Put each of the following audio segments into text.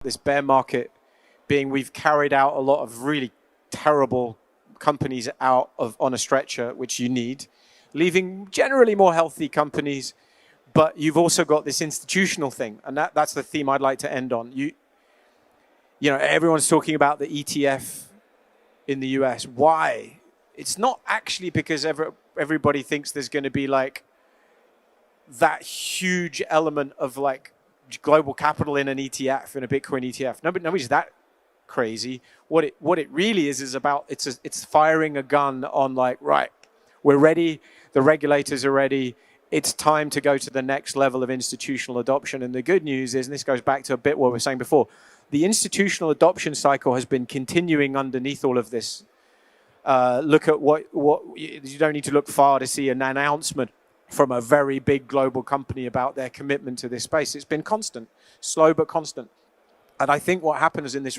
this bear market being we've carried out a lot of really terrible companies out of on a stretcher, which you need, leaving generally more healthy companies. But you've also got this institutional thing, and that's the theme I'd like to end on. You know, everyone's talking about the ETF in the US. Why? It's not actually because everybody thinks there's going to be like that huge element of like global capital in an ETF, in a Bitcoin ETF. Nobody's that crazy. What it really is about it's firing a gun on like, right, we're ready, the regulators are ready, it's time to go to the next level of institutional adoption. And the good news is, and this goes back to a bit what we were saying before, the institutional adoption cycle has been continuing underneath all of this. Look at what you don't need to look far to see an announcement from a very big global company about their commitment to this space. It's been constant, slow but constant. And I think what happens in this,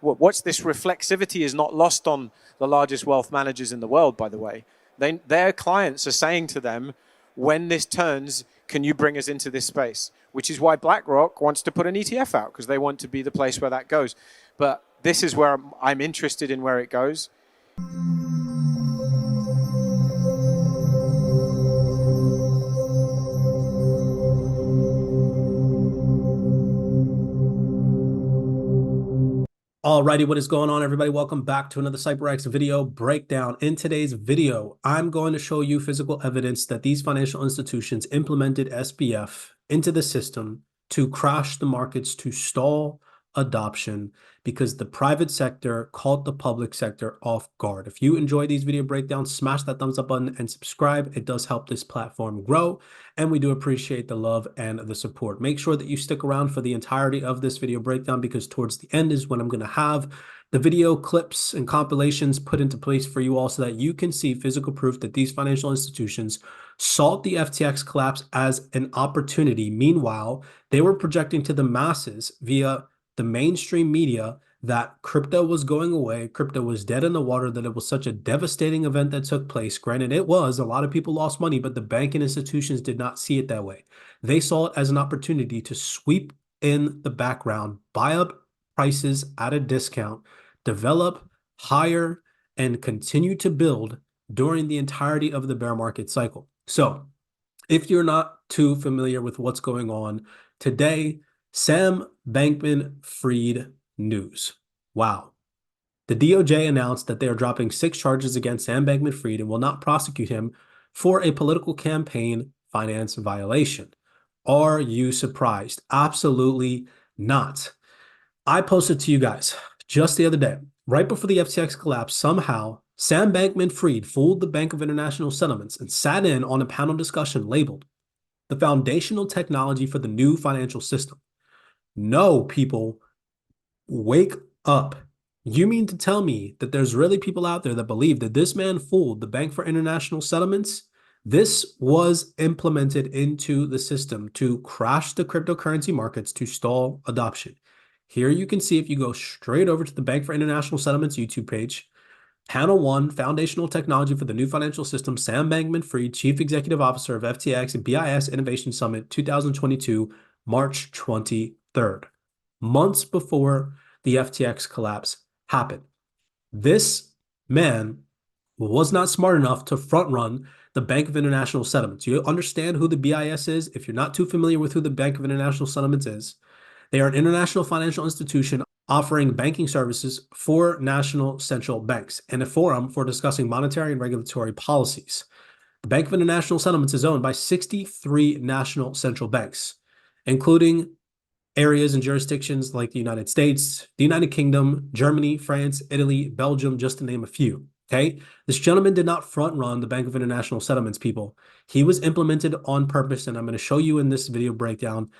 what's this reflexivity is not lost on the largest wealth managers in the world, by the way. Their clients are saying to them, when this turns, can you bring us into this space? Which is why BlackRock wants to put an ETF out, because they want to be the place where that goes. But this is where I'm interested in where it goes. Alrighty, what is going on, everybody? Welcome back to another CYPRX video breakdown. In today's video, I'm going to show you physical evidence that these financial institutions implemented SBF into the system to crash the markets, to stall adoption, because the private sector caught the public sector off guard. If you enjoy these video breakdowns, smash that thumbs up button and subscribe. It does help this platform grow, and we do appreciate the love and the support. Make sure that you stick around for the entirety of this video breakdown, because towards the end is when I'm going to have the video clips and compilations put into place for you all so that you can see physical proof that these financial institutions saw the FTX collapse as an opportunity. Meanwhile, they were projecting to the masses via the mainstream media that crypto was going away, crypto was dead in the water, that it was such a devastating event that took place. Granted, it was, a lot of people lost money, but the banking institutions did not see it that way. They saw it as an opportunity to sweep in the background, buy up prices at a discount, develop, hire, and continue to build during the entirety of the bear market cycle. So if you're not too familiar with what's going on today, Sam Bankman-Fried news. Wow. The DOJ announced that they are dropping 6 charges against Sam Bankman-Fried and will not prosecute him for a political campaign finance violation. Are you surprised? Absolutely not. I posted to you guys just the other day, right before the FTX collapse, somehow Sam Bankman-Fried fooled the Bank of International Settlements and sat in on a panel discussion labeled "The Foundational Technology for the New Financial System." No, people, wake up. You mean to tell me that there's really people out there that believe that this man fooled the Bank for International Settlements? This was implemented into the system to crash the cryptocurrency markets, to stall adoption. Here you can see, if you go straight over to the Bank for International Settlements YouTube page, Panel 1, Foundational Technology for the New Financial System, Sam Bankman-Fried, Chief Executive Officer of FTX and BIS Innovation Summit 2022, March 23rd, months before the FTX collapse happened. This man was not smart enough to front run the Bank of International Settlements. You understand who the BIS is? If you're not too familiar with who the Bank of International Settlements is, they are an international financial institution offering banking services for national central banks and a forum for discussing monetary and regulatory policies. The Bank of International Settlements is owned by 63 national central banks, including areas and jurisdictions like the United States, the United Kingdom, Germany, France, Italy, Belgium, just to name a few. Okay, this gentleman did not front run the Bank of International Settlements, people. He was implemented on purpose, and I'm going to show you in this video breakdown.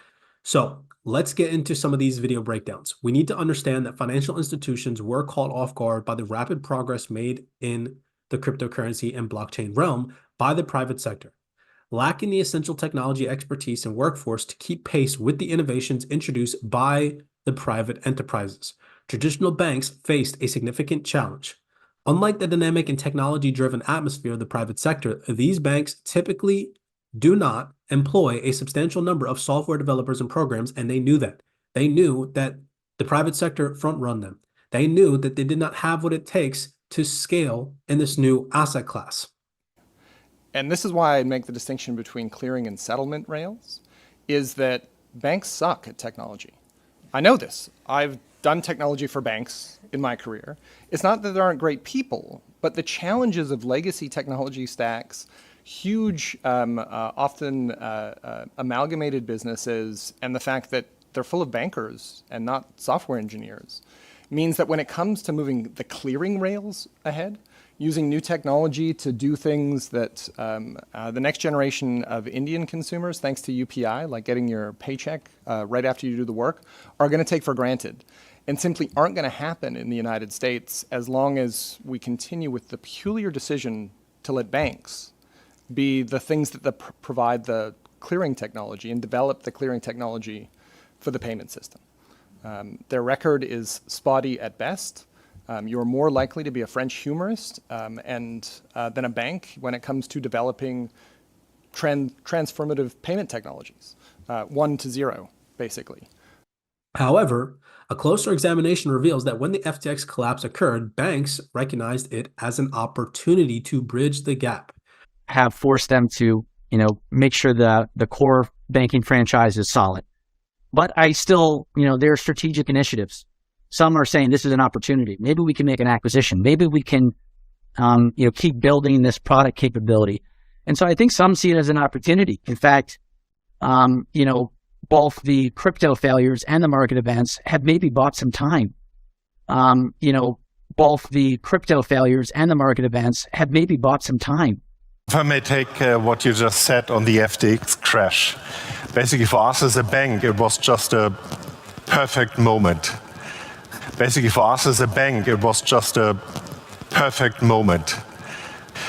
So let's get into some of these video breakdowns. We need to understand that financial institutions were caught off guard by the rapid progress made in the cryptocurrency and blockchain realm by the private sector, lacking the essential technology expertise and workforce to keep pace with the innovations introduced by the private enterprises. Traditional banks faced a significant challenge. Unlike the dynamic and technology-driven atmosphere of the private sector, these banks typically do not employ a substantial number of software developers and programs, and they knew that. They knew that The private sector front-run them. They knew that they did not have what it takes to scale in this new asset class. And this is why I make the distinction between clearing and settlement rails, is that banks suck at technology. I know this. I've done technology for banks in my career. It's not that there aren't great people, but the challenges of legacy technology stacks, huge, often amalgamated businesses, and the fact that they're full of bankers and not software engineers, means that when it comes to moving the clearing rails ahead, using new technology to do things that the next generation of Indian consumers, thanks to UPI, like getting your paycheck right after you do the work, are going to take for granted and simply aren't going to happen in the United States as long as we continue with the peculiar decision to let banks be the things that provide the clearing technology and develop the clearing technology for the payment system. Their record is spotty at best. You're more likely to be a French humorist than a bank when it comes to developing transformative payment technologies, 1 to 0, basically. However, a closer examination reveals that when the FTX collapse occurred, banks recognized it as an opportunity to bridge the gap. Have forced them to, make sure the core banking franchise is solid. But I still, there are strategic initiatives. Some are saying this is an opportunity. Maybe we can make an acquisition. Maybe we can, keep building this product capability. And so I think some see it as an opportunity. In fact, both the crypto failures and the market events have maybe bought some time. Both the crypto failures and the market events have maybe bought some time. If I may take what you just said on the FTX crash. Basically for us as a bank, it was just a perfect moment.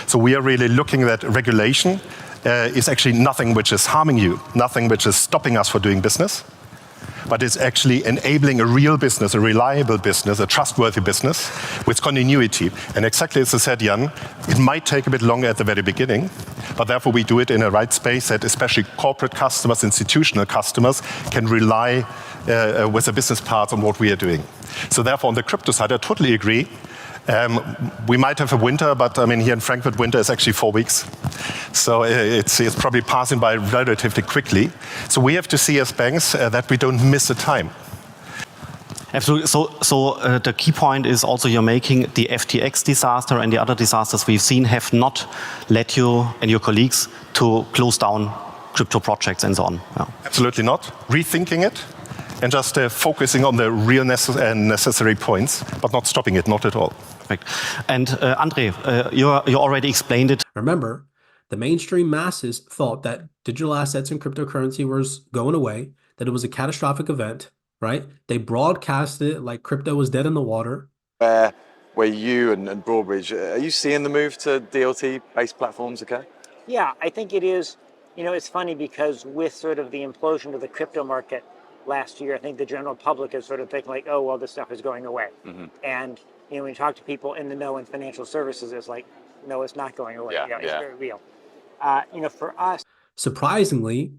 So we are really looking at regulation is actually nothing which is harming you, nothing which is stopping us for doing business, but it's actually enabling a real business, a reliable business, a trustworthy business with continuity. And exactly as I said, Jan, it might take a bit longer at the very beginning, but therefore we do it in a right space that especially corporate customers, institutional customers can rely with the business parts on what we are doing. So therefore on the crypto side, I totally agree. We might have a winter, but here in Frankfurt, winter is actually 4 weeks. So it's probably passing by relatively quickly. So we have to see as banks that we don't miss the time. Absolutely. So the key point is also you're making the FTX disaster and the other disasters we've seen have not led you and your colleagues to close down crypto projects and so on. Yeah. Absolutely not. Rethinking it and just focusing on the real necessary points, but not stopping it, not at all. Perfect. And Andre, you already explained it. Remember, the mainstream masses thought that digital assets and cryptocurrency was going away, that it was a catastrophic event, right? They broadcasted it like crypto was dead in the water. Where you and Broadbridge, are you seeing the move to DLT-based platforms, okay? Yeah, I think it is. It's funny because with sort of the implosion of the crypto market last year, I think the general public is sort of thinking like, oh, well, this stuff is going away. Mm-hmm. And, when you talk to people in the know in financial services, it's like, no, it's not going away. It's very real. For us. Surprisingly,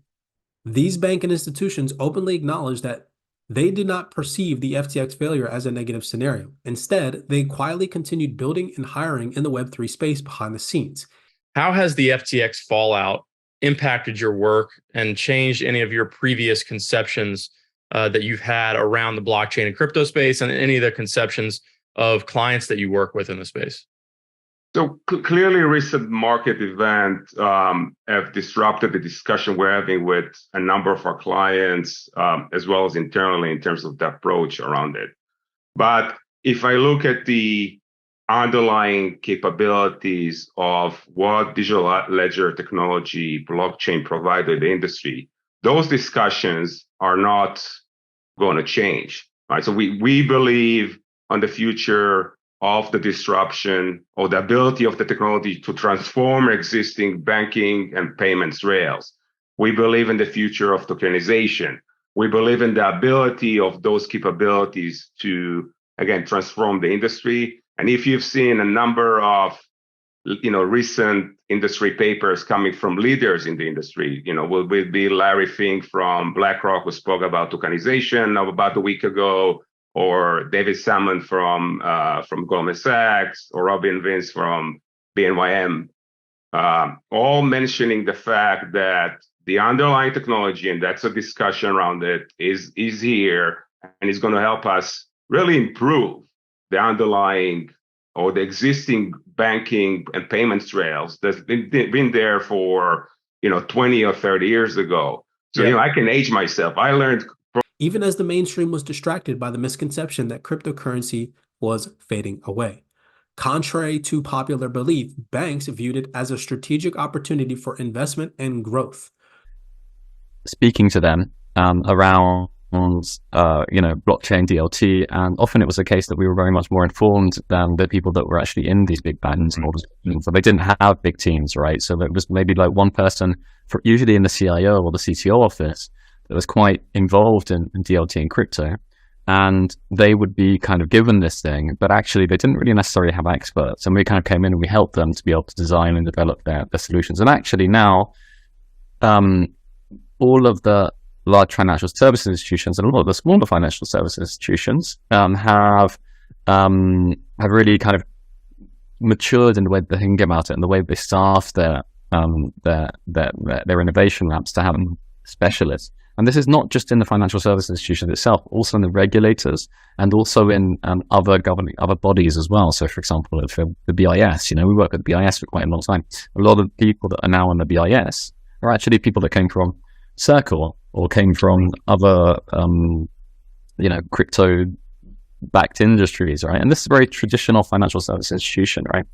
these banking institutions openly acknowledge that they did not perceive the FTX failure as a negative scenario. Instead, they quietly continued building and hiring in the Web3 space behind the scenes. How has the FTX fallout impacted your work and changed any of your previous conceptions that you've had around the blockchain and crypto space and any of the conceptions of clients that you work with in the space? So clearly recent market events have disrupted the discussion we're having with a number of our clients, as well as internally in terms of the approach around it. But if I look at the underlying capabilities of what digital ledger technology, blockchain provided the industry, those discussions are not going to change. Right? So we believe on the future of the disruption or the ability of the technology to transform existing banking and payments rails. We believe in the future of tokenization. We believe in the ability of those capabilities to, again, transform the industry. And if you've seen a number of, recent industry papers coming from leaders in the industry, will be Larry Fink from BlackRock, who spoke about tokenization about a week ago. or David Salmon from Goldman Sachs, or Robin Vince from BNYM, all mentioning the fact that the underlying technology, and that's a discussion around it, is here and is going to help us really improve the underlying or the existing banking and payments rails that's been there for 20 or 30 years ago. So I can age myself. I learned. Even as the mainstream was distracted by the misconception that cryptocurrency was fading away. Contrary to popular belief, banks viewed it as a strategic opportunity for investment and growth. Speaking to them around blockchain DLT, and often it was a case that we were very much more informed than the people that were actually in these big banks. So they didn't have big teams, right? So it was maybe like one person, usually in the CIO or the CTO office, that was quite involved in DLT and crypto, and they would be kind of given this thing, but actually they didn't really necessarily have experts, and we kind of came in and we helped them to be able to design and develop their solutions. And actually now, all of the large financial services institutions and a lot of the smaller financial services institutions have really kind of matured in the way they think about it and the way they staff their innovation labs to have specialists. And this is not just in the financial services institution itself, also in the regulators and also in other bodies as well. So, for example, for the BIS, we work with the BIS for quite a long time. A lot of people that are now in the BIS are actually people that came from Circle or came from other, crypto-backed industries, right? And this is a very traditional financial services institution, right?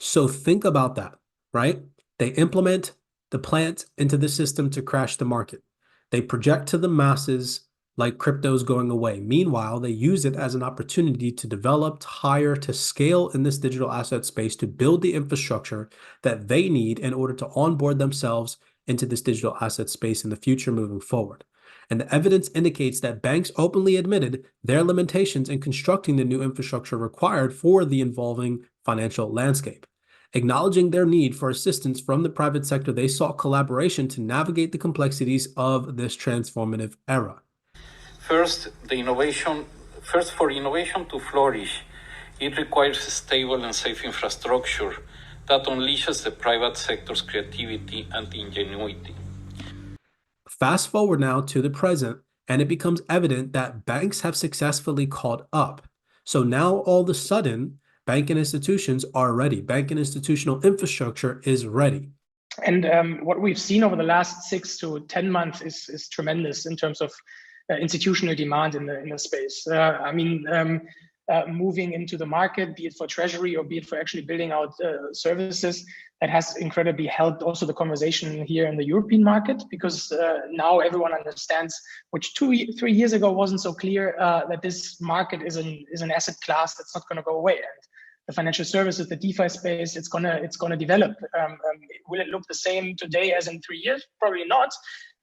So think about that, right? They implement the plant into the system to crash the market. They project to the masses like crypto's going away. Meanwhile, they use it as an opportunity to develop, to hire, to scale in this digital asset space, to build the infrastructure that they need in order to onboard themselves into this digital asset space in the future moving forward. And the evidence indicates that banks openly admitted their limitations in constructing the new infrastructure required for the evolving financial landscape. Acknowledging their need for assistance from the private sector, they sought collaboration to navigate the complexities of this transformative era. First, for innovation to flourish, it requires a stable and safe infrastructure that unleashes the private sector's creativity and ingenuity. Fast forward now to the present, and it becomes evident that banks have successfully caught up. So now all of a sudden, banking institutions are ready. Banking institutional infrastructure is ready. And what we've seen over the last 6 to 10 months is tremendous in terms of institutional demand in the space. Moving into the market, be it for treasury or be it for actually building out services, that has incredibly helped also the conversation here in the European market, because now everyone understands, which 2-3 years ago wasn't so clear, that this market is an asset class that's not going to go away. And the financial services, the DeFi space, it's gonna develop. Will it look the same today as in 3 years? Probably not.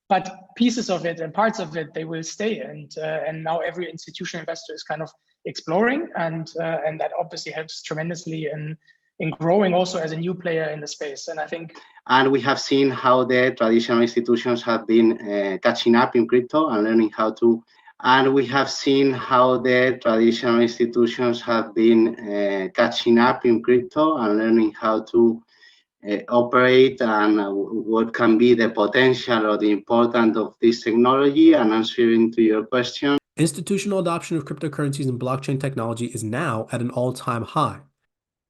But pieces of it and parts of it, they will stay. And now every institutional investor is kind of exploring, and that obviously helps tremendously in growing also as a new player in the space. And I think, and we have seen how the traditional institutions have been catching up in crypto and learning how to. And we have seen how the traditional institutions have been catching up in crypto and learning how to operate and what can be the potential or the importance of this technology. And answering to your question, institutional adoption of cryptocurrencies and blockchain technology is now at an all-time high.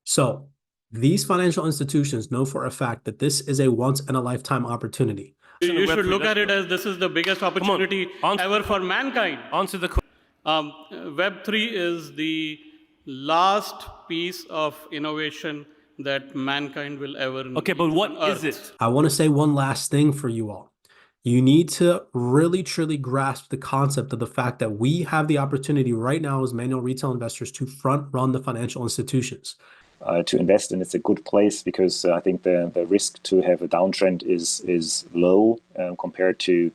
So these financial institutions know for a fact that this is a once-in-a-lifetime opportunity. You should look at it as this is the biggest opportunity ever for mankind. Answer the question. Web3 is the last piece of innovation that mankind will ever need. Okay, but what is it? I want to say one last thing for you all. You need to really, truly grasp the concept of the fact that we have the opportunity right now as manual retail investors to front run the financial institutions. To invest, and it's a good place because I think the risk to have a downtrend is low compared to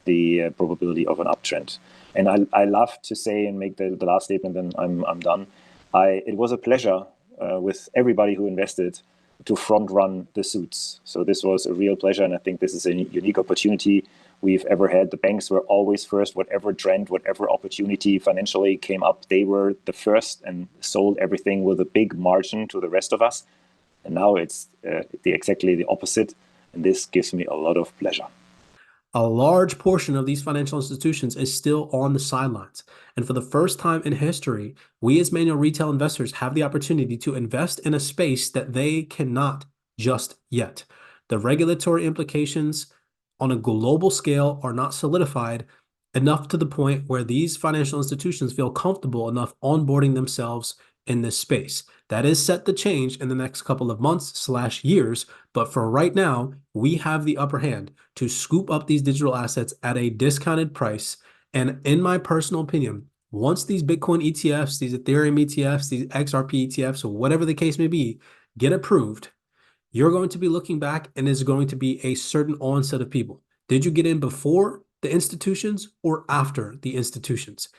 the probability of an uptrend. And I love to say and make the last statement, then I'm done. It was a pleasure with everybody who invested to front run the suits. So this was a real pleasure, and I think this is a unique opportunity we've ever had. The banks were always first. Whatever trend, whatever opportunity financially came up, they were the first and sold everything with a big margin to the rest of us. And now it's exactly the opposite. And this gives me a lot of pleasure. A large portion of these financial institutions is still on the sidelines. And for the first time in history, we as manual retail investors have the opportunity to invest in a space that they cannot just yet. The regulatory implications on a global scale are not solidified enough to the point where these financial institutions feel comfortable enough onboarding themselves in this space. That is set to change in the next couple of months/years, but for right now, we have the upper hand to scoop up these digital assets at a discounted price. And in my personal opinion, once these Bitcoin ETFs, these Ethereum ETFs, these XRP ETFs, or whatever the case may be, get approved, you're going to be looking back and there's going to be a certain onset of people. Did you get in before the institutions or after the institutions?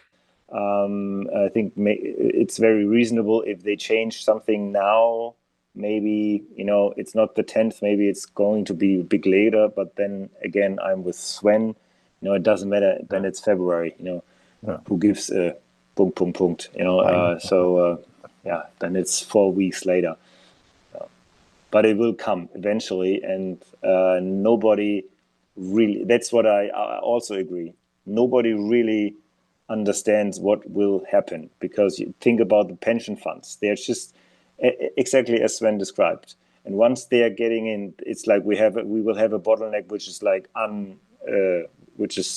I think it's very reasonable if they change something now. Maybe, it's not the 10th, maybe it's going to be a bit later, but then again, I'm with Sven, it doesn't matter, then it's February, who gives a punkt, then it's 4 weeks later. But it will come eventually, and nobody really, that's what I also agree, nobody really understands what will happen, because you think about the pension funds, they're just exactly as Sven described, and once they are getting in, it's like we will have a bottleneck which is like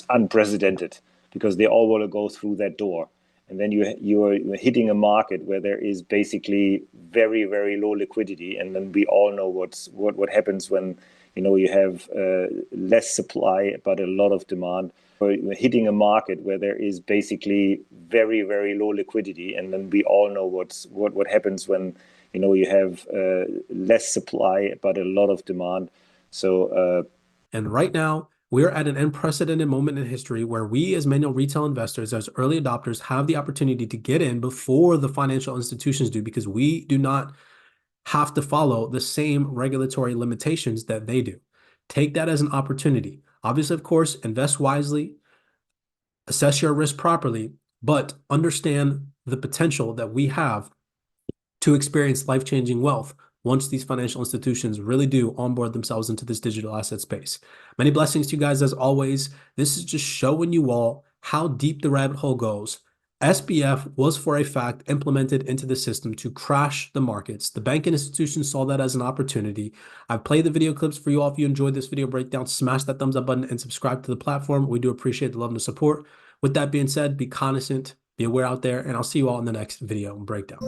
unprecedented, because they all want to go through that door, and then you're hitting a market where there is basically very, very low liquidity, and then we all know what happens when you have less supply but a lot of demand. We're hitting a market where there is basically very, very low liquidity, and then we all know what happens when you have less supply but a lot of demand. So and right now we're at an unprecedented moment in history where we as manual retail investors, as early adopters, have the opportunity to get in before the financial institutions do, because we do not have to follow the same regulatory limitations that they do. Take that as an opportunity. Obviously, of course, invest wisely, assess your risk properly, but understand the potential that we have to experience life-changing wealth once these financial institutions really do onboard themselves into this digital asset space. Many blessings to you guys as always. This is just showing you all how deep the rabbit hole goes. SBF was for a fact implemented into the system to crash the markets. The banking institutions saw that as an opportunity. I've played the video clips for you all. If you enjoyed this video breakdown, smash that thumbs up button and subscribe to the platform. We do appreciate the love and the support. With that being said, be cognizant, be aware out there, and I'll see you all in the next video breakdown.